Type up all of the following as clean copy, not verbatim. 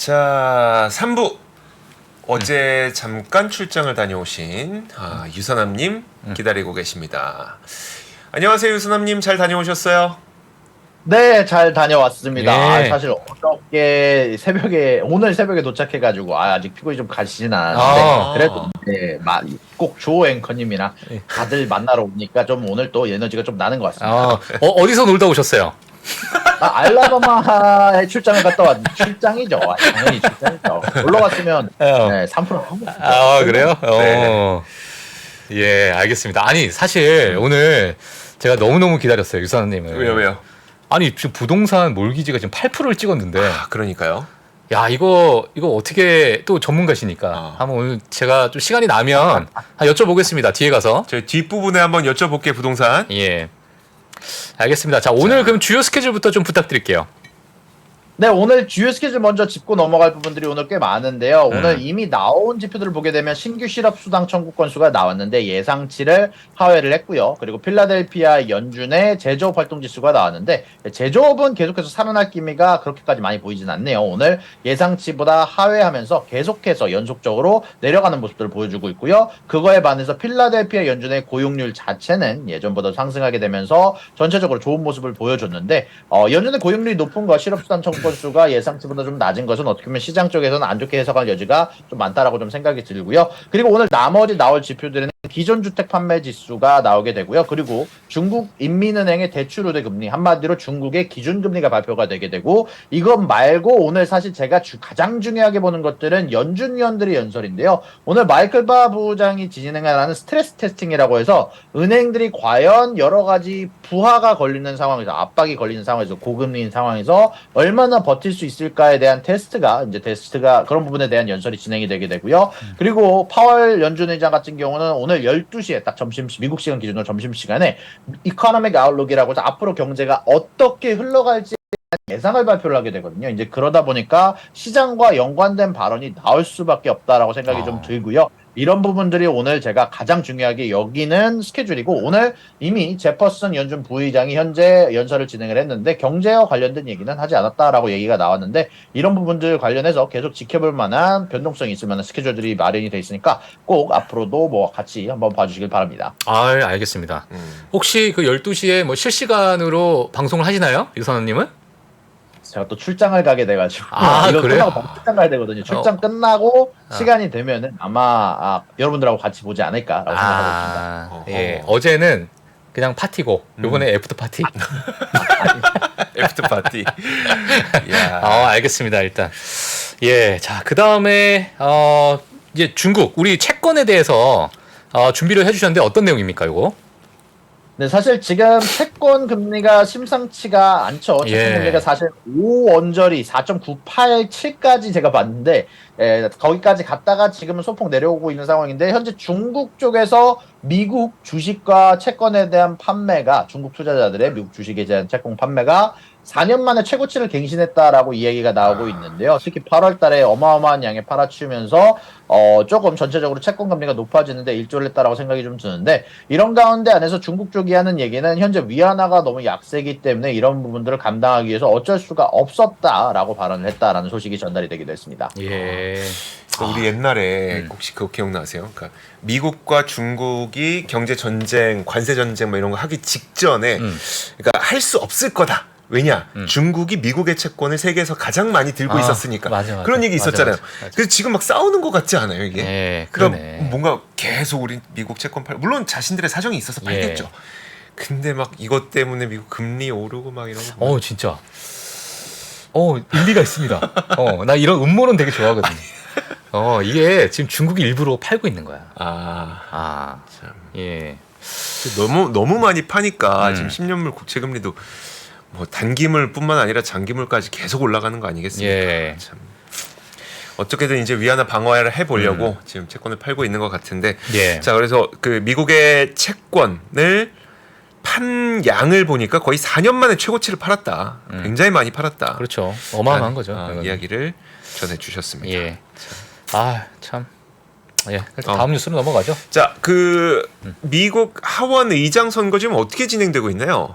자, 3부. 어제 잠깐 출장을 다녀오신 유선남님 기다리고 계십니다. 안녕하세요, 유선남님. 잘 다녀오셨어요? 네, 잘 다녀왔습니다. 예. 사실 어저께 새벽에 오늘 새벽에 도착해가지고 아직 피곤이 좀 가시진 않았는데 그래도 네, 꼭 주호 앵커님이랑 다들 만나러 오니까 좀 오늘 또 에너지가 좀 나는 것 같습니다. 어디서 놀다 오셨어요? 알라바마에 출장을 갔다 왔 출장이죠. 당연히 출장이죠. 놀러 갔으면 네, 3% 하고. 그래요? 네. 예, 알겠습니다. 아니, 사실 오늘 제가 너무너무 기다렸어요, 유선님을. 왜요? 아니, 지금 부동산 몰기지가 지금 8%를 찍었는데, 그러니까요. 야, 이거 어떻게 또 전문가시니까 한번 오늘 제가 좀 시간이 나면 여쭤보겠습니다. 뒤에 가서. 저희 뒷부분에 한번 여쭤볼게요, 부동산. 예. 알겠습니다. 자, 오늘 그럼 주요 스케줄부터 좀 부탁드릴게요. 네, 오늘 주요 스케줄 먼저 짚고 넘어갈 부분들이 오늘 꽤 많은데요. 오늘 이미 나온 지표들을 보게 되면 신규 실업 수당 청구 건수가 나왔는데 예상치를 하회를 했고요. 그리고 필라델피아 연준의 제조업 활동 지수가 나왔는데 제조업은 계속해서 살아날 기미가 그렇게까지 많이 보이진 않네요. 오늘 예상치보다 하회하면서 계속해서 연속적으로 내려가는 모습들을 보여주고 있고요. 그거에 반해서 필라델피아 연준의 고용률 자체는 예전보다 상승하게 되면서 전체적으로 좋은 모습을 보여줬는데 연준의 고용률이 높은 거 실업 수당 청구 건수가 예상치보다 좀 낮은 것은 어떻게 보면 시장 쪽에서는 안 좋게 해석할 여지가 좀 많다라고 좀 생각이 들고요. 그리고 오늘 나머지 나올 지표들은 기존 주택 판매 지수가 나오게 되고요. 그리고 중국 인민은행의 대출 우대 금리, 한마디로 중국의 기준 금리가 발표가 되게 되고, 이것 말고 오늘 사실 제가 가장 중요하게 보는 것들은 연준 위원들의 연설인데요. 오늘 마이클 바 부장이 진행하는 스트레스 테스팅이라고 해서 은행들이 과연 여러 가지 부하가 걸리는 상황에서, 압박이 걸리는 상황에서, 고금리인 상황에서 얼마나 버틸 수 있을까에 대한 테스트가 그런 부분에 대한 연설이 진행이 되게 되고요. 그리고 파월 연준 의장 같은 경우는 오늘 12시에 딱 미국 시간 기준으로 점심시간에 이코노믹 아웃룩이라고 해서 앞으로 경제가 어떻게 흘러갈지 예상을 발표를 하게 되거든요. 이제 그러다 보니까 시장과 연관된 발언이 나올 수밖에 없다라고 생각이 좀 들고요. 이런 부분들이 오늘 제가 가장 중요하게 여기는 스케줄이고, 오늘 이미 제퍼슨 연준 부의장이 현재 연설을 진행을 했는데 경제와 관련된 얘기는 하지 않았다라고 얘기가 나왔는데, 이런 부분들 관련해서 계속 지켜볼 만한 변동성이 있을 만한 스케줄들이 마련이 돼 있으니까 꼭 앞으로도 뭐 같이 한번 봐주시길 바랍니다. 알겠습니다. 혹시 그 12시에 뭐 실시간으로 방송을 하시나요? 유선님은? 제가 또 출장을 가게 돼가지고 이거 그래요? 끝나고 바로 출장 가야 되거든요. 출장 끝나고 시간이 되면은 아마 여러분들하고 같이 보지 않을까라고 생각하고 있습니다. 예. 어제는 그냥 파티고 요번에 애프터 파티. 애프터 파티. 알겠습니다. 일단 예, 자, 그 다음에 이제 중국 우리 채권에 대해서 준비를 해주셨는데 어떤 내용입니까, 이거? 네, 사실 지금 채권 금리가 심상치가 않죠. 채권 금리가 사실 5원저리 4.987까지 제가 봤는데 거기까지 갔다가 지금은 소폭 내려오고 있는 상황인데, 현재 중국 쪽에서 미국 주식과 채권에 대한 판매가, 중국 투자자들의 미국 주식에 대한 채권 판매가 4년 만에 최고치를 갱신했다라고 이야기가 나오고 있는데요. 특히 8월 달에 어마어마한 양의 팔아치우면서 조금 전체적으로 채권 금리가 높아지는데 일조를 했다라고 생각이 좀 드는데, 이런 가운데 안에서 중국 쪽이 하는 얘기는 현재 위안화가 너무 약세기 때문에 이런 부분들을 감당하기 위해서 어쩔 수가 없었다라고 발언을 했다라는 소식이 전달이 되기도 했습니다. 예. 우리 옛날에 혹시 그거 기억나세요? 그러니까 미국과 중국이 경제 전쟁, 관세 전쟁 뭐 이런 거 하기 직전에 그러니까 할 수 없을 거다. 왜냐? 중국이 미국의 채권을 세계에서 가장 많이 들고 있었으니까. 맞아. 그런 얘기 있었잖아요. 맞아. 그래서 지금 막 싸우는 것 같지 않아요, 이게? 예, 그러니까 그러네. 뭔가 계속 우리 미국 채권 물론 자신들의 사정이 있어서 팔겠죠. 근데 막 이것 때문에 미국 금리 오르고 막 이런 거. 진짜. 일리가 있습니다. 나 이런 음모론 되게 좋아하거든요. 이게 지금 중국이 일부러 팔고 있는 거야. 참. 예. 너무 많이 파니까 지금 10년물 국채 금리도 뭐 단기물뿐만 아니라 장기물까지 계속 올라가는 거 아니겠습니까? 예. 참. 어떻게든 이제 위안화 방어를 해보려고 지금 채권을 팔고 있는 것 같은데, 예. 자, 그래서 그 미국의 채권을 판 양을 보니까 거의 4년 만에 최고치를 팔았다. 굉장히 많이 팔았다. 그렇죠. 어마어마한 거죠. 이야기를 전해주셨습니다. 예. 참. 예. 일단 다음 뉴스로 넘어가죠. 자, 그 미국 하원 의장 선거 지금 어떻게 진행되고 있나요?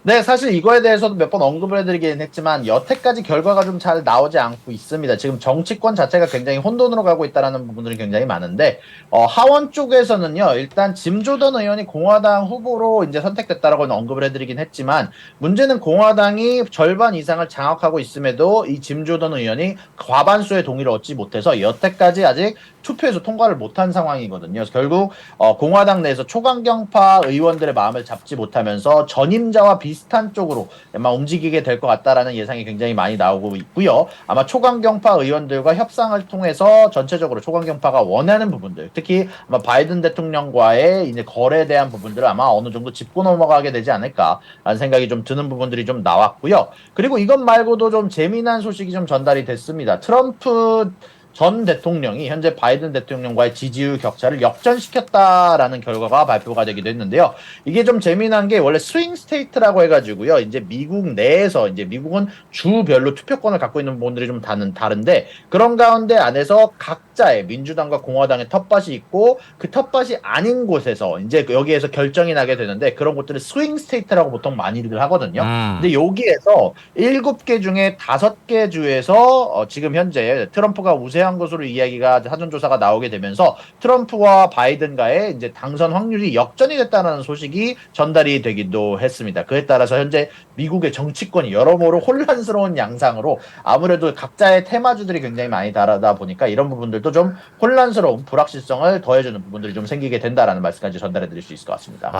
네, 사실 이거에 대해서도 몇 번 언급을 해드리긴 했지만 여태까지 결과가 좀 잘 나오지 않고 있습니다. 지금 정치권 자체가 굉장히 혼돈으로 가고 있다는 부분들이 굉장히 많은데 하원 쪽에서는요, 일단 짐 조던 의원이 공화당 후보로 이제 선택됐다라고 언급을 해드리긴 했지만 문제는 공화당이 절반 이상을 장악하고 있음에도 이 짐 조던 의원이 과반수의 동의를 얻지 못해서 여태까지 아직 투표에서 통과를 못한 상황이거든요. 그래서 결국 공화당 내에서 초강경파 의원들의 마음을 잡지 못하면서 전임자와 비슷한 쪽으로 아마 움직이게 될 것 같다라는 예상이 굉장히 많이 나오고 있고요. 아마 초강경파 의원들과 협상을 통해서 전체적으로 초강경파가 원하는 부분들, 특히 아마 바이든 대통령과의 이제 거래에 대한 부분들을 아마 어느 정도 짚고 넘어가게 되지 않을까라는 생각이 좀 드는 부분들이 좀 나왔고요. 그리고 이것 말고도 좀 재미난 소식이 좀 전달이 됐습니다. 트럼프 전 대통령이 현재 바이든 대통령과의 지지율 격차를 역전시켰다라는 결과가 발표가 되기도 했는데요. 이게 좀 재미난 게 원래 스윙 스테이트라고 해가지고요. 이제 미국 내에서 이제 미국은 주별로 투표권을 갖고 있는 부분들이 좀 다른데 그런 가운데 안에서 각자의 민주당과 공화당의 텃밭이 있고 그 텃밭이 아닌 곳에서 이제 여기에서 결정이 나게 되는데 그런 곳들을 스윙 스테이트라고 보통 많이들 하거든요. 근데 여기에서 7개 중에 5개 주에서 지금 현재 트럼프가 우세한 것으로 이야기가 사전조사가 나오게 되면서 트럼프와 바이든과의 이제 당선 확률이 역전이 됐다는 소식이 전달이 되기도 했습니다. 그에 따라서 현재 미국의 정치권이 여러모로 혼란스러운 양상으로 아무래도 각자의 테마주들이 굉장히 많이 다르다 보니까 이런 부분들도 좀 혼란스러운 불확실성을 더해주는 부분들이 좀 생기게 된다라는 말씀까지 전달해 드릴 수 있을 것 같습니다.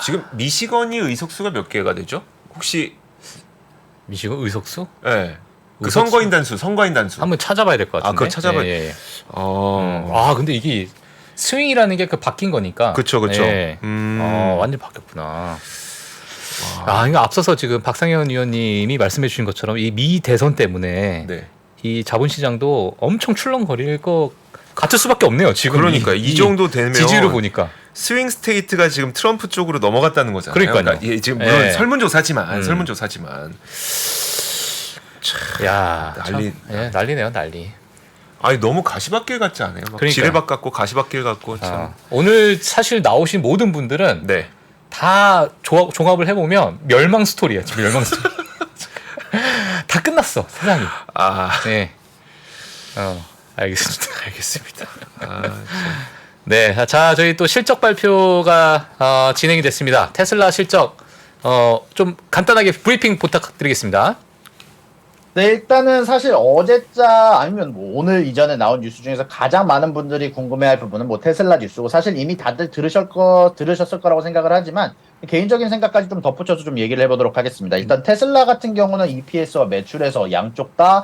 지금 미시건이 의석수가 몇 개가 되죠? 혹시 미시건 의석수? 네. 그 의석수? 선거인 단수. 한번 찾아봐야 될 것 같은데. 그거 찾아봐야. 예. 근데 이게 스윙이라는 게 그 바뀐 거니까. 그쵸. 예. 완전 바뀌었구나. 이거 앞서서 지금 박상현 의원님이 말씀해 주신 것처럼 이 미 대선 때문에 네. 이 자본시장도 엄청 출렁거릴 것 같을 수밖에 없네요. 지금 그러니까 이 정도 되면 지지율을 보니까. 스윙 스테이트가 지금 트럼프 쪽으로 넘어갔다는 거잖아요. 그러니까요. 그러니까 지금 물론 예. 설문조사지만 야, 난리. 난리네요, 난리. 아니 너무 가시밭길 같지 않아요? 막 그러니까요. 지뢰밭 같고 가시밭길 같고 참. 오늘 사실 나오신 모든 분들은 네. 다 종합을 해보면 멸망 스토리야. 지금 멸망 스토리. 다 끝났어, 세상이. 네. 알겠습니다. 네, 자, 저희 또 실적 발표가 진행이 됐습니다. 테슬라 실적 좀 간단하게 브리핑 부탁드리겠습니다. 네, 일단은 사실 어제자 아니면 뭐 오늘 이전에 나온 뉴스 중에서 가장 많은 분들이 궁금해할 부분은 뭐 테슬라 뉴스고 사실 이미 다들 들으셨을 거라고 생각을 하지만 개인적인 생각까지 좀 덧붙여서 좀 얘기를 해보도록 하겠습니다. 일단 테슬라 같은 경우는 EPS와 매출에서 양쪽 다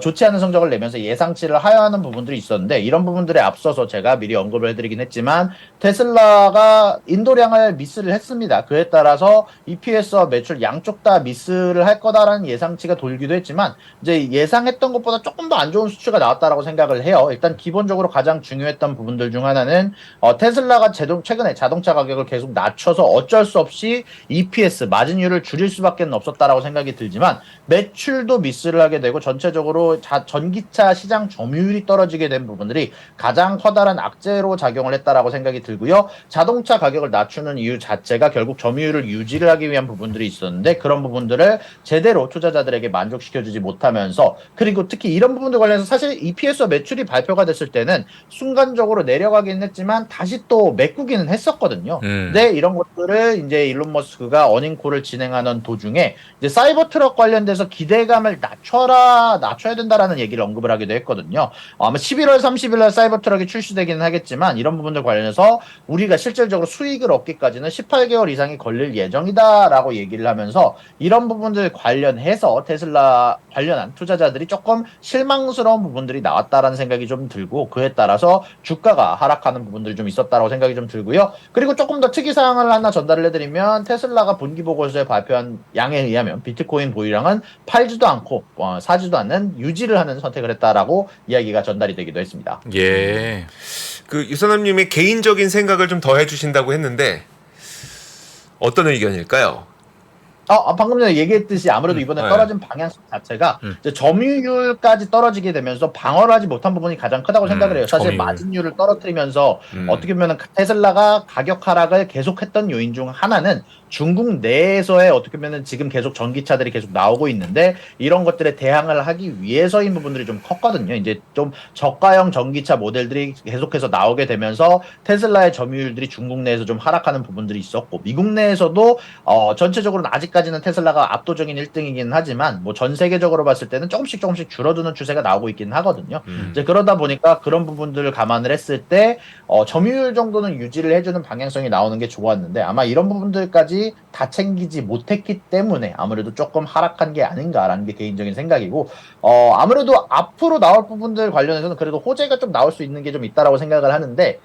좋지 않은 성적을 내면서 예상치를 하회하는 부분들이 있었는데 이런 부분들에 앞서서 제가 미리 언급을 해드리긴 했지만 테슬라가 인도량을 미스를 했습니다. 그에 따라서 EPS와 매출 양쪽 다 미스를 할 거다라는 예상치가 돌기도 했지만 이제 예상했던 것보다 조금 더 안 좋은 수치가 나왔다라고 생각을 해요. 일단 기본적으로 가장 중요했던 부분들 중 하나는 테슬라가 최근에 자동차 가격을 계속 낮춰서 어쩔 수 없이 EPS 마진율을 줄일 수밖에 없었다라고 생각이 들지만 매출도 미스를 하게 되고 전체적으로 전기차 시장 점유율이 떨어지게 된 부분들이 가장 커다란 악재로 작용을 했다라고 생각이 들고요. 자동차 가격을 낮추는 이유 자체가 결국 점유율을 유지를 하기 위한 부분들이 있었는데 그런 부분들을 제대로 투자자들에게 만족시켜주지 못하면서 그리고 특히 이런 부분들 관련해서 사실 EPS와 매출이 발표가 됐을 때는 순간적으로 내려가긴 했지만 다시 또 메꾸기는 했었거든요. 근데 이런 것들을 이제 일론 머스크가 어닝콜을 진행하는 도중에 이제 사이버 트럭 관련돼서 기대감을 낮춰야 된다라는 얘기를 언급을 하기도 했거든요. 아마 11월 30일 날 사이버 트럭이 출시되기는 하겠지만 이런 부분들 관련해서 우리가 실질적으로 수익을 얻기까지는 18개월 이상이 걸릴 예정이다라고 얘기를 하면서 이런 부분들 관련해서 테슬라 관련한 투자자들이 조금 실망스러운 부분들이 나왔다라는 생각이 좀 들고 그에 따라서 주가가 하락하는 부분들이 좀 있었다라고 생각이 좀 들고요. 그리고 조금 더 특이사항을 하나 전달을 해드리면 테슬라가 분기보고서에 발표한 양에 의하면 비트코인 보유량은 팔지도 않고 사지도 않는 유지를 하는 선택을 했다라고 이야기가 전달이 되기도 했습니다. 예. 그 유선남님의 개인적인 생각을 좀 더 해주신다고 했는데 어떤 의견일까요? 방금 전에 얘기했듯이 아무래도 이번에 네. 떨어진 방향성 자체가 음. 이제 점유율까지 떨어지게 되면서 방어를 하지 못한 부분이 가장 크다고 생각을 해요. 사실 점유율. 마진율을 떨어뜨리면서 어떻게 보면 테슬라가 가격 하락을 계속했던 요인 중 하나는 중국 내에서의 어떻게 보면 지금 계속 전기차들이 계속 나오고 있는데 이런 것들에 대항을 하기 위해서인 부분들이 좀 컸거든요. 이제 좀 저가형 전기차 모델들이 계속해서 나오게 되면서 테슬라의 점유율들이 중국 내에서 좀 하락하는 부분들이 있었고 미국 내에서도 전체적으로는 아직까지는 테슬라가 압도적인 1등이긴 하지만 뭐 전 세계적으로 봤을 때는 조금씩 줄어드는 추세가 나오고 있긴 하거든요. 이제 그러다 보니까 그런 부분들을 감안을 했을 때 점유율 정도는 유지를 해주는 방향성이 나오는 게 좋았는데 아마 이런 부분들까지 다 챙기지 못했기 때문에 아무래도 조금 하락한 게 아닌가라는 게 개인적인 생각이고 아무래도 앞으로 나올 부분들 관련해서는 그래도 호재가 좀 나올 수 있는 게 좀 있다라고 생각을 하는데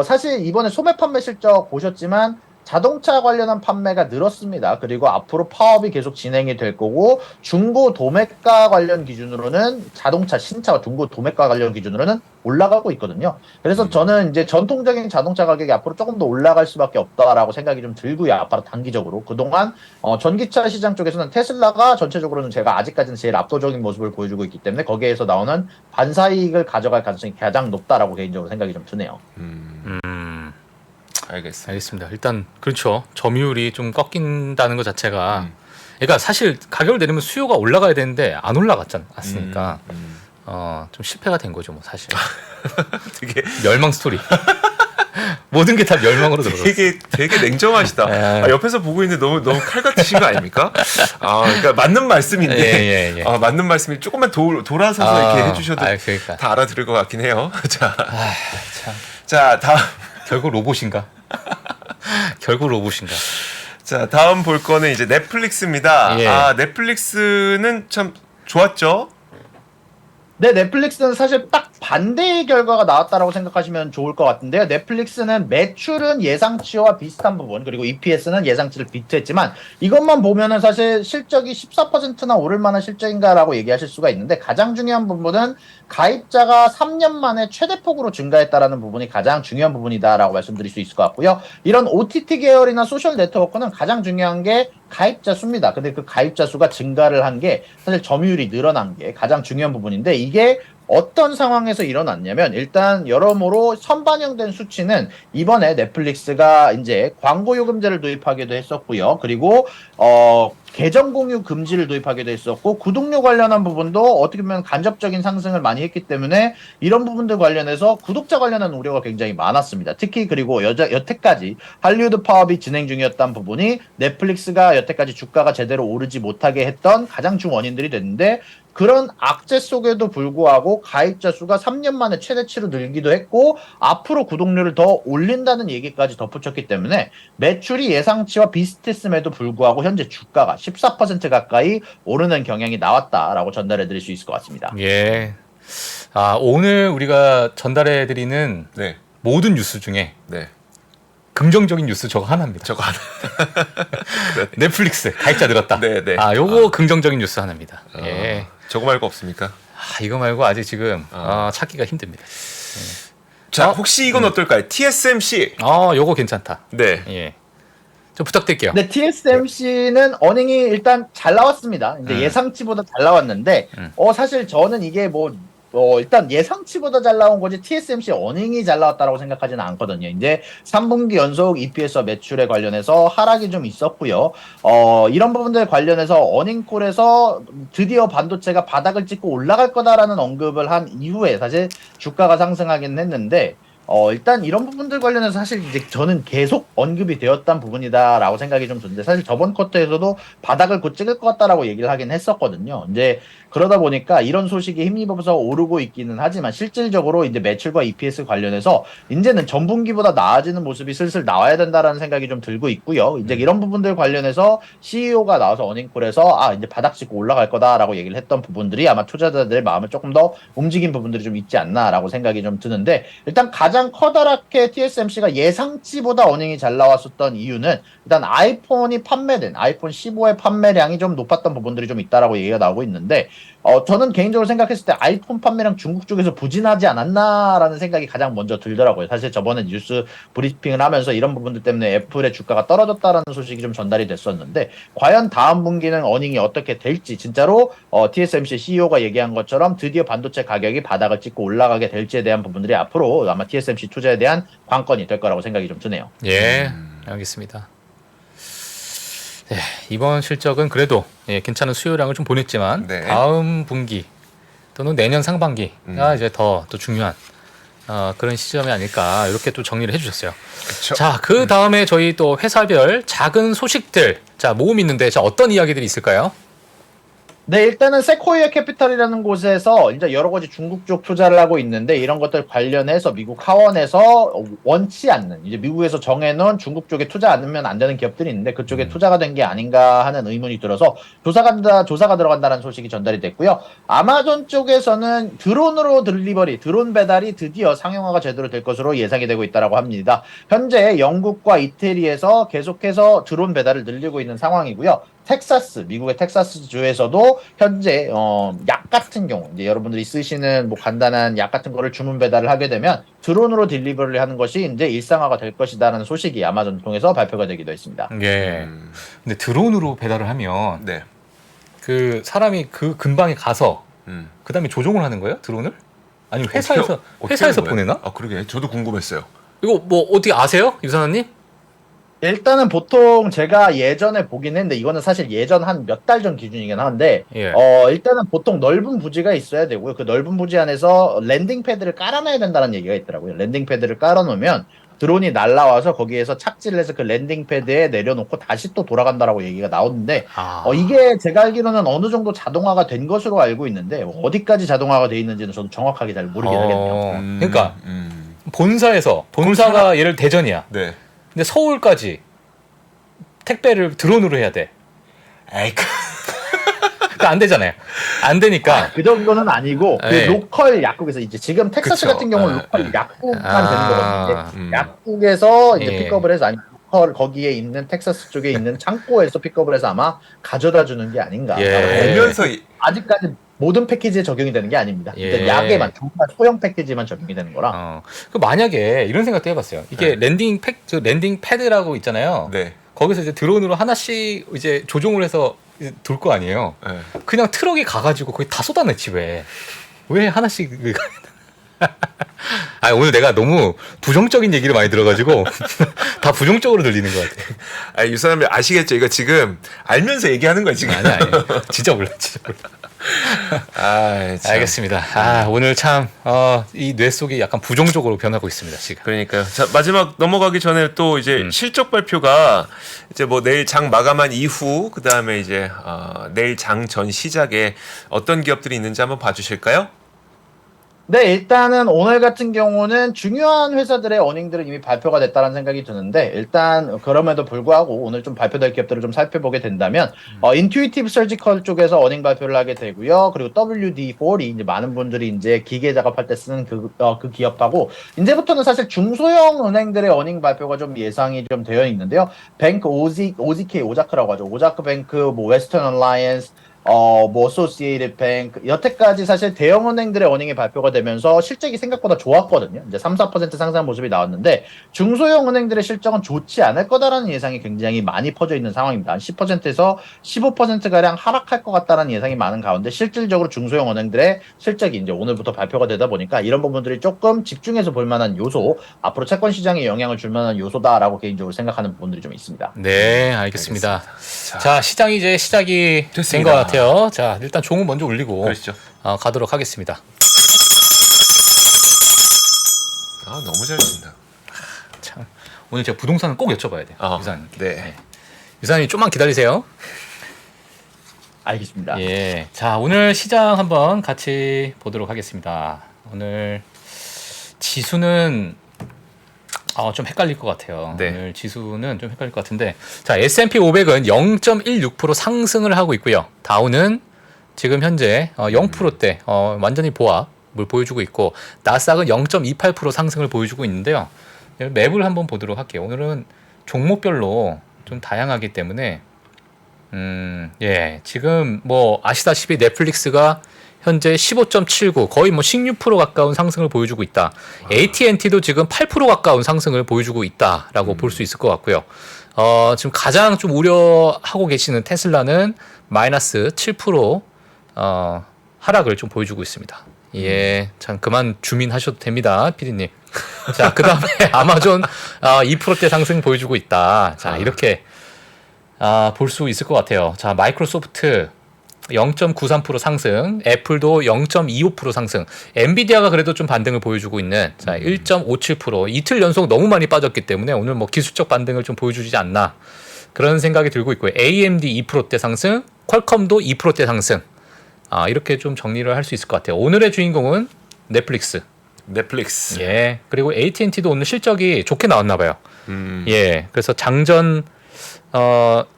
사실 이번에 소매 판매 실적 보셨지만 자동차 관련한 판매가 늘었습니다. 그리고 앞으로 파업이 계속 진행이 될 거고 중고 도매가 관련 기준으로는 자동차 신차와 중고 도매가 관련 기준으로는 올라가고 있거든요. 그래서 저는 이제 전통적인 자동차 가격이 앞으로 조금 더 올라갈 수밖에 없다라고 생각이 좀 들고요. 앞으로 단기적으로 그동안 전기차 시장 쪽에서는 테슬라가 전체적으로는 제가 아직까지는 제일 압도적인 모습을 보여주고 있기 때문에 거기에서 나오는 반사이익을 가져갈 가능성이 가장 높다라고 개인적으로 생각이 좀 드네요. 알겠습니다. 알겠습니다. 일단 그렇죠. 점유율이 좀 꺾인다는 것 자체가 그러니까 사실 가격을 내리면 수요가 올라가야 되는데 안 올라갔지 않습니까? 좀 실패가 된 거죠, 뭐 사실. 되게 멸망 스토리. 모든 게 다 멸망으로 들어갔어. 되게 냉정하시다. 옆에서 보고 있는데 너무 칼 같으신 거 아닙니까? 그러니까 맞는 말씀인데 예. 맞는 말씀이 조금만 돌아서서 이렇게 해주셔도 그러니까. 다 알아들을 것 같긴 해요. 참. 자 다음. 결국 로봇인가? 결국 로봇인가? 자 다음 볼 거는 이제 넷플릭스입니다. 예. 넷플릭스는 참 좋았죠. 네, 넷플릭스는 사실 딱 반대의 결과가 나왔다라고 생각하시면 좋을 것 같은데요. 넷플릭스는 매출은 예상치와 비슷한 부분, 그리고 EPS는 예상치를 비트했지만 이것만 보면은 사실 실적이 14%나 오를 만한 실적인가라고 얘기하실 수가 있는데 가장 중요한 부분은 가입자가 3년 만에 최대폭으로 증가했다라는 부분이 가장 중요한 부분이다라고 말씀드릴 수 있을 것 같고요. 이런 OTT 계열이나 소셜 네트워크는 가장 중요한 게 가입자 수입니다. 근데 그 가입자 수가 증가를 한 게 사실 점유율이 늘어난 게 가장 중요한 부분인데 이게 어떤 상황에서 일어났냐면 일단 여러모로 선반영된 수치는 이번에 넷플릭스가 이제 광고 요금제를 도입하기도 했었고요. 그리고 계정 공유 금지를 도입하기도 했었고 구독료 관련한 부분도 어떻게 보면 간접적인 상승을 많이 했기 때문에 이런 부분들 관련해서 구독자 관련한 우려가 굉장히 많았습니다. 특히 그리고 여태까지 할리우드 파업이 진행 중이었던 부분이 넷플릭스가 여태까지 주가가 제대로 오르지 못하게 했던 가장 중 원인들이 됐는데 그런 악재 속에도 불구하고 가입자 수가 3년 만에 최대치로 늘기도 했고 앞으로 구독료를 더 올린다는 얘기까지 덧붙였기 때문에 매출이 예상치와 비슷했음에도 불구하고 현재 주가가 14% 가까이 오르는 경향이 나왔다라고 전달해 드릴 수 있을 것 같습니다. 예. 오늘 우리가 전달해 드리는 네. 모든 뉴스 중에 네. 긍정적인 뉴스 저거 하나입니다. 저거 하나. 넷플릭스 가입자 늘었다. 네. 요거 긍정적인 뉴스 하나입니다. 예. 저거 말고 없습니까? 이거 말고 아직 지금 찾기가 힘듭니다. 자 혹시 이건 어떨까요? TSMC. 요거 괜찮다. 네. 예. 좀 부탁드릴게요. 네, TSMC는 어닝이 일단 잘 나왔습니다. 이제 예상치보다 잘 나왔는데, 사실 저는 이게 일단 예상치보다 잘 나온 거지 TSMC 어닝이 잘 나왔다라고 생각하지는 않거든요. 이제 3분기 연속 EPS와 매출에 관련해서 하락이 좀 있었고요. 이런 부분들 관련해서 어닝콜에서 드디어 반도체가 바닥을 찍고 올라갈 거다라는 언급을 한 이후에 사실 주가가 상승하긴 했는데 일단 이런 부분들 관련해서 사실 이제 저는 계속 언급이 되었던 부분이다라고 생각이 좀 드는데 사실 저번 쿼터에서도 바닥을 곧 찍을 것 같다라고 얘기를 하긴 했었거든요. 이제 그러다 보니까 이런 소식이 힘입어서 오르고 있기는 하지만 실질적으로 이제 매출과 EPS 관련해서 이제는 전분기보다 나아지는 모습이 슬슬 나와야 된다라는 생각이 좀 들고 있고요. 이제 이런 부분들 관련해서 CEO가 나와서 어닝콜에서 이제 바닥 찍고 올라갈 거다라고 얘기를 했던 부분들이 아마 투자자들의 마음을 조금 더 움직인 부분들이 좀 있지 않나라고 생각이 좀 드는데 일단 가장 커다랗게 TSMC가 예상치보다 어닝이 잘 나왔었던 이유는 일단 아이폰 15의 판매량이 좀 높았던 부분들이 좀 있다라고 얘기가 나오고 있는데 저는 개인적으로 생각했을 때 아이폰 판매량 중국 쪽에서 부진하지 않았나라는 생각이 가장 먼저 들더라고요. 사실 저번에 뉴스 브리핑을 하면서 이런 부분들 때문에 애플의 주가가 떨어졌다라는 소식이 좀 전달이 됐었는데 과연 다음 분기는 어닝이 어떻게 될지 진짜로 TSMC CEO가 얘기한 것처럼 드디어 반도체 가격이 바닥을 찍고 올라가게 될지에 대한 부분들이 앞으로 아마 TSMC 투자에 대한 관건이 될 거라고 생각이 좀 드네요. 예, 알겠습니다. 네, 이번 실적은 그래도 괜찮은 수요량을 좀 보냈지만 네. 다음 분기 또는 내년 상반기가 이제 더 중요한 그런 시점이 아닐까 이렇게 또 정리를 해주셨어요. 그쵸. 자, 그 다음에 저희 또 회사별 작은 소식들 자 모음 있는데 자 어떤 이야기들이 있을까요? 네, 일단은 세코이아 캐피탈이라는 곳에서 이제 여러 가지 중국 쪽 투자를 하고 있는데 이런 것들 관련해서 미국 하원에서 원치 않는 이제 미국에서 정해놓은 중국 쪽에 투자 않으면 안 되는 기업들이 있는데 그쪽에 투자가 된 게 아닌가 하는 의문이 들어서 조사가 들어간다는 소식이 전달이 됐고요. 아마존 쪽에서는 드론으로 드론 배달이 드디어 상용화가 제대로 될 것으로 예상이 되고 있다라고 합니다. 현재 영국과 이태리에서 계속해서 드론 배달을 늘리고 있는 상황이고요. 미국의 텍사스 주에서도 현재 약 같은 경우 이제 여러분들이 쓰시는 뭐 간단한 약 같은 거를 주문 배달을 하게 되면 드론으로 딜리버리를 하는 것이 이제 일상화가 될 것이다라는 소식이 아마존 통해서 발표가 되기도 했습니다. 예. 근데 드론으로 배달을 하면 네. 그 사람이 그 근방에 가서 음. 그다음에 조종을 하는 거예요? 드론을? 아니면 어떻게 회사에서 하는 거예요? 보내나? 아 그러게 저도 궁금했어요. 이거 뭐 어떻게 아세요, 유산님? 일단은 보통 제가 예전에 보긴 했는데 이거는 사실 예전 한 몇 달 전 기준이긴 한데 예. 일단은 보통 넓은 부지가 있어야 되고요. 그 넓은 부지 안에서 랜딩 패드를 깔아놔야 된다는 얘기가 있더라고요. 랜딩 패드를 깔아놓으면 드론이 날라와서 거기에서 착지를 해서 그 랜딩 패드에 내려놓고 다시 또 돌아간다라고 얘기가 나오는데 이게 제가 알기로는 어느 정도 자동화가 된 것으로 알고 있는데 어디까지 자동화가 돼 있는지는 저도 정확하게 잘 모르긴 하겠네요. 그러니까 본사가 예를 대전이야. 네. 근데 서울까지 택배를 드론으로 해야 돼. 에이 그러니까 안 되잖아요. 안 되니까. 그 정도는 아니고 그 네. 로컬 약국에서 이제 지금 텍사스 그쵸. 같은 경우는 로컬 약국만 되는 거거든요. 약국에서 이제 예. 픽업을 해서 아니 로컬 거기에 있는 텍사스 쪽에 있는 창고에서 픽업을 해서 아마 가져다 주는 게 아닌가. 예. 오면서 아직까지 모든 패키지에 적용이 되는 게 아닙니다. 예. 일단 약에만 정말 소형 패키지만 적용이 되는 거라. 그 만약에 이런 생각도 해봤어요. 이게 랜딩 패드라고 있잖아요. 네. 거기서 이제 드론으로 하나씩 이제 조종을 해서 돌 거 아니에요. 네. 그냥 트럭에 가가지고 거기 다 쏟아냈지 왜 하나씩 아 오늘 내가 너무 부정적인 얘기를 많이 들어가지고 다 부정적으로 들리는 것 같아. 아 유사님 아시겠죠? 이거 지금 알면서 얘기하는 거야 지금. 아니 진짜 몰라. 아, 참. 알겠습니다. 아 오늘 참 이 뇌 속이 약간 부정적으로 변하고 있습니다 지금. 그러니까요. 자 마지막 넘어가기 전에 또 이제 실적 발표가 이제 뭐 내일 장 마감한 이후 그 다음에 이제 내일 장 전 시작에 어떤 기업들이 있는지 한번 봐주실까요? 네, 일단은 오늘 같은 경우는 중요한 회사들의 어닝들은 이미 발표가 됐다는 생각이 드는데 일단 그럼에도 불구하고 오늘 좀 발표될 기업들을 좀 살펴보게 된다면 인투이티브 서지컬 쪽에서 어닝 발표를 하게 되고요. 그리고 WD-40 이제 많은 분들이 이제 기계 작업할 때 쓰는 그 기업하고 이제부터는 사실 중소형 은행들의 어닝 발표가 좀 예상이 좀 되어 있는데요. 뱅크 OZK 오자크라고 하죠. 오자크 뱅크, 뭐 웨스턴 얼라이언스 뭐 어소시에이티드 뱅크 여태까지 사실 대형 은행들의 어닝이 발표가 되면서 실적이 생각보다 좋았거든요. 이제 3-4% 상승한 모습이 나왔는데 중소형 은행들의 실적은 좋지 않을 거다라는 예상이 굉장히 많이 퍼져 있는 상황입니다. 한 10%에서 15%가량 하락할 것 같다는 예상이 많은 가운데 실질적으로 중소형 은행들의 실적이 이제 오늘부터 발표가 되다 보니까 이런 부분들이 조금 집중해서 볼 만한 요소, 앞으로 채권 시장에 영향을 줄 만한 요소다라고 개인적으로 생각하는 부분들이 좀 있습니다. 네, 알겠습니다. 자, 시장이 이제 시작이 된 됐습니다. 것 같아요. 자, 일단 종은 먼저 올리고 그러시죠. 가도록 하겠습니다. 아 너무 잘 친다. 참, 오늘 제가 부동산은 꼭 여쭤봐야 돼요. 유사님. 네. 유사님 좀만 기다리세요. 알겠습니다. 예. 자, 오늘 시장 한번 같이 보도록 하겠습니다. 오늘 지수는 좀 헷갈릴 것 같아요. 네. 오늘 지수는 좀 헷갈릴 것 같은데, 자, S&P 500은 0.16% 상승을 하고 있고요. 다우는 지금 현재 0%대 완전히 보합을 보여주고 있고, 나스닥은 0.28% 상승을 보여주고 있는데요. 맵을 한번 보도록 할게요. 오늘은 종목별로 좀 다양하기 때문에 예. 지금 뭐 아시다시피 넷플릭스가 현재 15.79 거의 뭐 16% 가까운 상승을 보여주고 있다. AT&T도 지금 8% 가까운 상승을 보여주고 있다라고 볼 수 있을 것 같고요. 지금 가장 좀 우려하고 계시는 테슬라는 마이너스 7% 하락을 좀 보여주고 있습니다. 예, 참 그만 주민하셔도 됩니다, 피디님. 자, 그 다음에 아마존 2%대 상승 보여주고 있다. 자, 이렇게 볼 수 있을 것 같아요. 자, 마이크로소프트 0.93% 상승, 애플도 0.25% 상승, 엔비디아가 그래도 좀 반등을 보여주고 있는 자 1.57% 이틀 연속 너무 많이 빠졌기 때문에 오늘 뭐 기술적 반등을 좀 보여주지 않나 그런 생각이 들고 있고요. AMD 2%대 상승, 퀄컴도 2%대 상승. 이렇게 좀 정리를 할 수 있을 것 같아요. 오늘의 주인공은 넷플릭스. 예. 그리고 AT&T도 오늘 실적이 좋게 나왔나 봐요. 예. 그래서 장전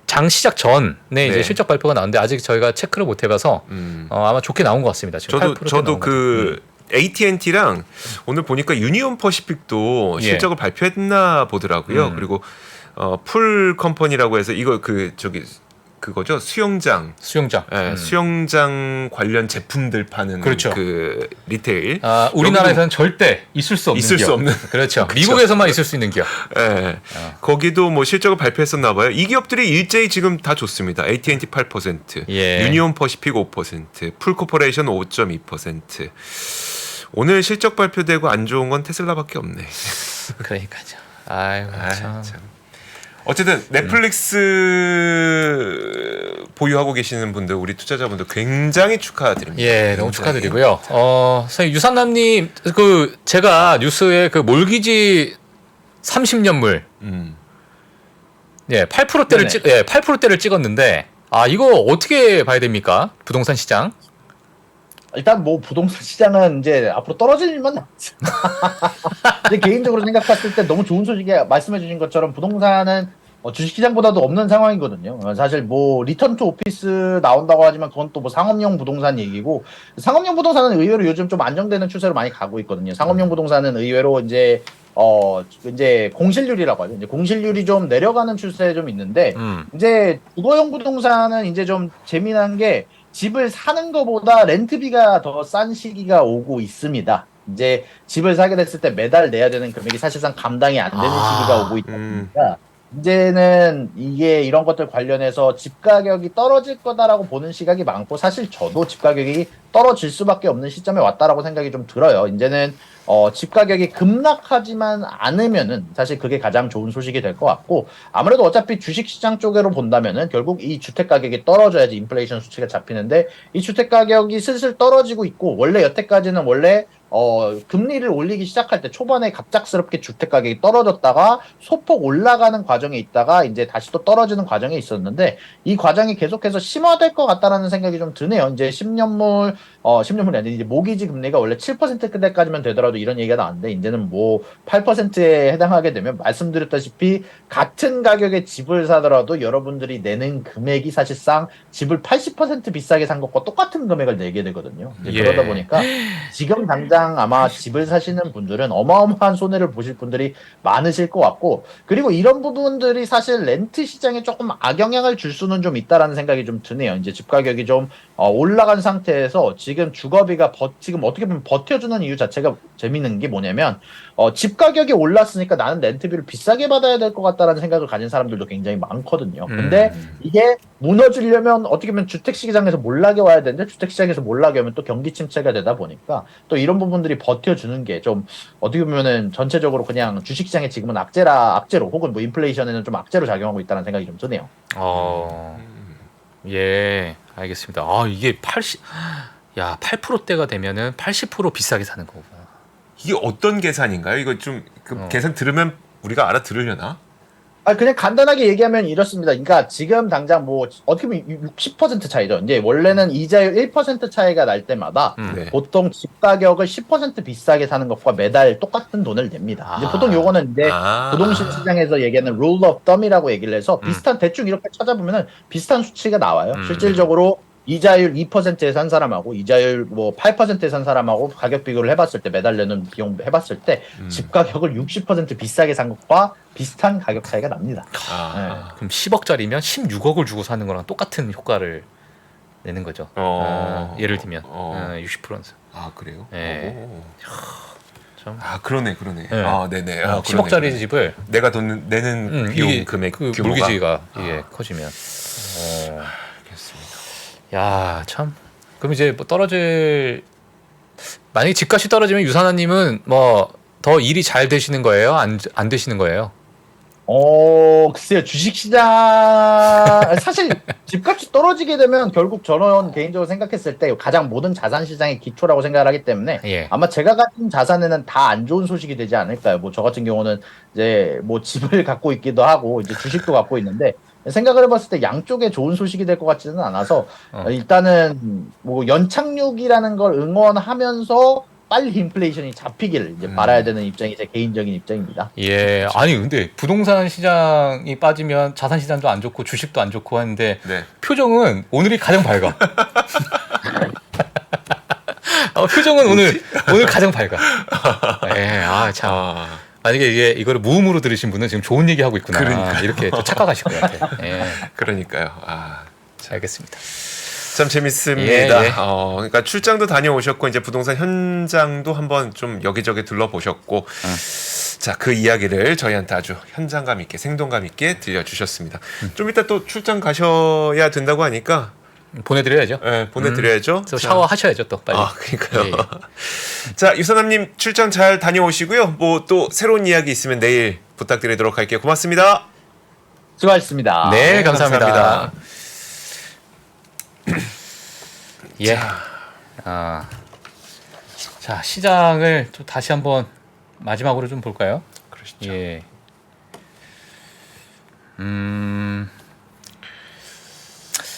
장 시작 전에 이제 실적 발표가 나왔는데 아직 저희가 체크를 못 해봐서 아마 좋게 나온 것 같습니다. 지금 저도 그 AT&T랑 오늘 보니까 유니온 퍼시픽도 예. 실적을 발표했나 보더라고요. 그리고 풀 컴퍼니라고 해서 이거 그거죠 수영장. 예, 수영장 관련 제품들 파는 그렇죠. 그 리테일. 우리나라에서는 절대 있을 수 없는 기업. 그렇죠. 미국에서만 있을 수 있는 기업. 예. 거기도 뭐 실적을 발표했었나 봐요. 이 기업들이 일제히 지금 다 좋습니다. AT&T 8%, 예. 유니온 퍼시픽 5%, 풀 코퍼레이션 5.2%. 오늘 실적 발표되고 안 좋은 건 테슬라밖에 없네. 그러니까요. 아유, 참. 어쨌든 넷플릭스 보유하고 계시는 분들, 우리 투자자분들 굉장히 축하드립니다. 예, 너무 축하드리고요. 사실 유산남님 제가 뉴스에 그 몰기지 30년물 예, 8%대를 8%대를 찍었는데 이거 어떻게 봐야 됩니까? 부동산 시장? 일단 뭐 부동산 시장은 이제 앞으로 떨어질 일만 남지. 근데 개인적으로 생각했을 때 너무 좋은 소식이 말씀해주신 것처럼 부동산은 주식시장보다도 없는 상황이거든요. 사실 뭐 리턴 투 오피스 나온다고 하지만 그건 또 뭐 상업용 부동산 얘기고 상업용 부동산은 의외로 요즘 좀 안정되는 추세로 많이 가고 있거든요. 상업용 부동산은 의외로 이제 공실률이라고 하죠. 이제 공실률이 좀 내려가는 추세 좀 있는데 이제 주거용 부동산은 이제 좀 재미난 게 집을 사는 것보다 렌트비가 더 싼 시기가 오고 있습니다. 이제 집을 사게 됐을 때 매달 내야 되는 금액이 사실상 감당이 안 되는 시기가 오고 있다 보니까 이제는 이게 이런 것들 관련해서 집 가격이 떨어질 거다라고 보는 시각이 많고 사실 저도 집 가격이 떨어질 수밖에 없는 시점에 왔다라고 생각이 좀 들어요. 이제는 집 가격이 급락하지만 않으면은 사실 그게 가장 좋은 소식이 될 것 같고 아무래도 어차피 주식시장 쪽으로 본다면은 결국 이 주택 가격이 떨어져야지 인플레이션 수치가 잡히는데 이 주택 가격이 슬슬 떨어지고 있고 원래 여태까지는 원래 금리를 올리기 시작할 때 초반에 갑작스럽게 주택 가격이 떨어졌다가 소폭 올라가는 과정에 있다가 이제 다시 또 떨어지는 과정에 있었는데 이 과정이 계속해서 심화될 것 같다라는 생각이 좀 드네요. 이제 10년물이 아니라 이제 모기지 금리가 원래 7%대까지만 되더라도 이런 얘기가 나왔는데 이제는 뭐 8%에 해당하게 되면 말씀드렸다시피 같은 가격의 집을 사더라도 여러분들이 내는 금액이 사실상 집을 80% 비싸게 산 것과 똑같은 금액을 내게 되거든요. 그러다 보니까 지금 당장 아마 집을 사시는 분들은 어마어마한 손해를 보실 분들이 많으실 것 같고 그리고 이런 부분들이 사실 렌트 시장에 조금 악영향을 줄 수는 좀 있다라는 생각이 좀 드네요. 이제 집 가격이 좀 올라간 상태에서 지금 주거비가 지금 어떻게 보면 버텨주는 이유 자체가 재밌는 게 뭐냐면 집 가격이 올랐으니까 나는 렌트비를 비싸게 받아야 될 것 같다라는 생각을 가진 사람들도 굉장히 많거든요. 근데 이게 무너지려면 어떻게 보면 주택시장에서 몰락이 와야 되는데 주택시장에서 몰락이 오면 또 경기 침체가 되다 보니까 또 이런 부분들이 버텨주는 게 좀 어떻게 보면은 전체적으로 그냥 주식시장에 지금은 악재로 혹은 뭐 인플레이션에는 좀 악재로 작용하고 있다는 생각이 좀 드네요. 예, 알겠습니다. 이게 8%대가 되면은 80% 비싸게 사는 거구나. 이게 어떤 계산인가요? 이거 좀 계산 들으면 우리가 알아들으려나? 그냥 간단하게 얘기하면 이렇습니다. 그러니까 지금 당장 뭐 어떻게 보면 60% 차이죠. 이제 원래는 이자율 1% 차이가 날 때마다 보통 집 가격을 10% 비싸게 사는 것과 매달 똑같은 돈을 냅니다. 이제 보통 요거는 이제 부동산 시장에서 얘기하는 rule of thumb이라고 얘기를 해서 비슷한 대충 이렇게 찾아보면은 비슷한 수치가 나와요. 실질적으로 이자율 2%에 산 사람하고 이자율 뭐 8%에 산 사람하고 가격 비교를 해봤을 때 매달려는 비용 해봤을 때 집 가격을 60% 비싸게 산 것과 비슷한 가격 차이가 납니다. 그럼 10억짜리면 16억을 주고 사는 거랑 똑같은 효과를 내는 거죠. 예를 들면 60%는. 아 그래요? 네. 오. 참. 아 그러네. 네. 아 네네. 아, 10억짜리 그러네. 집을 내가 돈 내는 비용 이게 금액 그 규모가 물기지가 이게 커지면. 알겠습니다. 야 참. 그럼 이제 뭐 떨어질 만약에 집값이 떨어지면 유산아님은 뭐 더 일이 잘 되시는 거예요? 안 되시는 거예요? 글쎄요, 주식시장, 사실 집값이 떨어지게 되면 결국 저는 개인적으로 생각했을 때 가장 모든 자산시장의 기초라고 생각을 하기 때문에 예. 아마 제가 가진 자산에는 다 안 좋은 소식이 되지 않을까요? 뭐 저 같은 경우는 이제 뭐 집을 갖고 있기도 하고 이제 주식도 갖고 있는데 생각을 해봤을 때 양쪽에 좋은 소식이 될 것 같지는 않아서 일단은 뭐 연착륙이라는 걸 응원하면서 빨리 인플레이션이 잡히기를 이제 바라야 되는 입장이 제 개인적인 입장입니다. 예. 아니 근데 부동산 시장이 빠지면 자산 시장도 안 좋고 주식도 안 좋고 하는데 네. 표정은 오늘이 가장 밝아. 표정은 오늘 가장 밝아. 예. 참. 만약에 이거를 무음으로 들으신 분은 지금 좋은 얘기 하고 있구나. 그러니까요. 이렇게 또 착각하실 것 같아요. 예. 그러니까요. 알겠습니다. 참 재밌습니다. 예. 그러니까 출장도 다녀오셨고 이제 부동산 현장도 한번 좀 여기저기 둘러보셨고 자, 그 이야기를 저희한테 아주 현장감 있게 생동감 있게 들려주셨습니다. 좀 이따 또 출장 가셔야 된다고 하니까 보내드려야죠. 네, 보내드려야죠. 또 샤워하셔야죠 또 빨리. 그러니까요. 예. 자, 유선남님 출장 잘 다녀오시고요. 뭐 또 새로운 이야기 있으면 내일 부탁드리도록 할게요. 고맙습니다. 수고하셨습니다. 네, 감사합니다. 예. 자, 시장을 좀 다시 한번 마지막으로 좀 볼까요? 그러시죠. 예.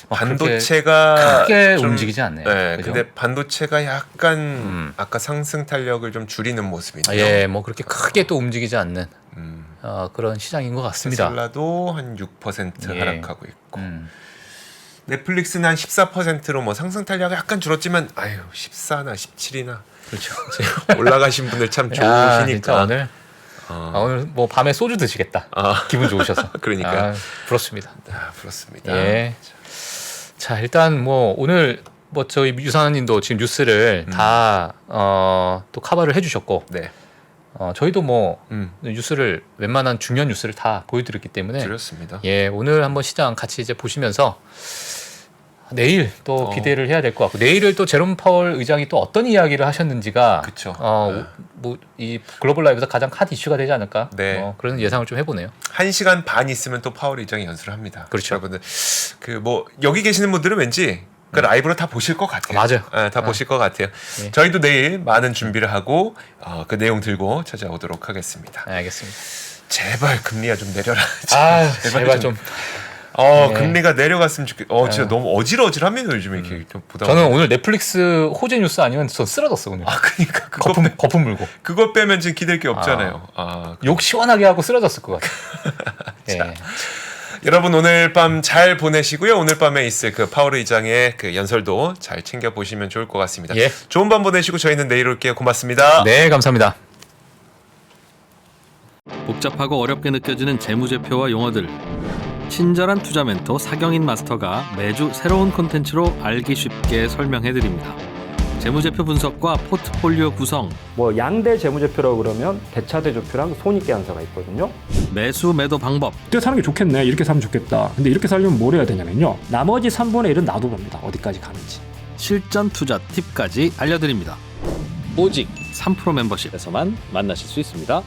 반도체가 크게 좀, 움직이지 않네요. 네, 그죠? 근데 반도체가 약간 아까 상승 탄력을 좀 줄이는 모습이네요. 예, 뭐 그렇게 크게 또 움직이지 않는 그런 시장인 것 같습니다. 테슬라도 한 6% 예. 하락하고 있고 넷플릭스는 한 14%로 뭐 상승 탄력이 약간 줄었지만 14나 17이나 그렇죠. 올라가신 분들 참 야, 진짜 좋으시니까 오늘 오늘 뭐 밤에 소주 드시겠다. 기분 좋으셔서. 그러니까요. 부럽습니다. 그렇습니다. 예. 자, 일단 뭐 오늘 뭐 저희 유산님도 지금 뉴스를 다 또 커버를 해주셨고, 네, 저희도 뭐 뉴스를 웬만한 중요한 뉴스를 다 보여드렸기 때문에 그렇습니다. 예, 오늘 한번 시장 같이 이제 보시면서 내일 또 기대를 해야 될 것 같고, 내일을 또 제롬 파월 의장이 또 어떤 이야기를 하셨는지가 그쵸. 뭐 이 글로벌 라이브에서 가장 핫 이슈가 되지 않을까? 네. 그런 예상을 좀 해보네요. 1시간 반 있으면 또 파월 의장이 연설을 합니다. 그렇죠. 여러분들 그 뭐 여기 계시는 분들은 왠지 그 라이브로 다 보실 것 같아요. 맞아요. 다 보실 것 같아요. 예. 저희도 내일 많은 준비를 하고 그 내용 들고 찾아오도록 하겠습니다. 알겠습니다. 제발 금리가 좀 내려라. 제발 좀. 네. 금리가 내려갔으면 좋겠. 진짜 너무 어질어질합니다 요즘에 이렇게 좀 부담. 저는 오늘 넷플릭스 호재 뉴스 아니면 저 쓰러졌어 오늘. 그러니까 거품 물고. 그거 빼면 지금 기댈 게 없잖아요. 욕 시원하게 하고 쓰러졌을 것 같아. 예. 여러분 오늘 밤 잘 보내시고요. 오늘 밤에 있을 그 파월 의장의 그 연설도 잘 챙겨 보시면 좋을 것 같습니다. 예. 좋은 밤 보내시고 저희는 내일 올게요. 고맙습니다. 네, 감사합니다. 복잡하고 어렵게 느껴지는 재무제표와 용어들. 친절한 투자 멘토 사경인 마스터가 매주 새로운 콘텐츠로 알기 쉽게 설명해드립니다. 재무제표 분석과 포트폴리오 구성, 뭐 양대 재무제표라고 그러면 대차대조표랑 손익계산서가 있거든요. 매수 매도 방법, 이때 사는 게 좋겠네, 이렇게 사면 좋겠다. 근데 이렇게 살려면 뭘 해야 되냐면요, 나머지 3분의 1은 놔둬봅니다. 어디까지 가는지. 실전 투자 팁까지 알려드립니다. 오직 3프로 멤버십에서만 만나실 수 있습니다.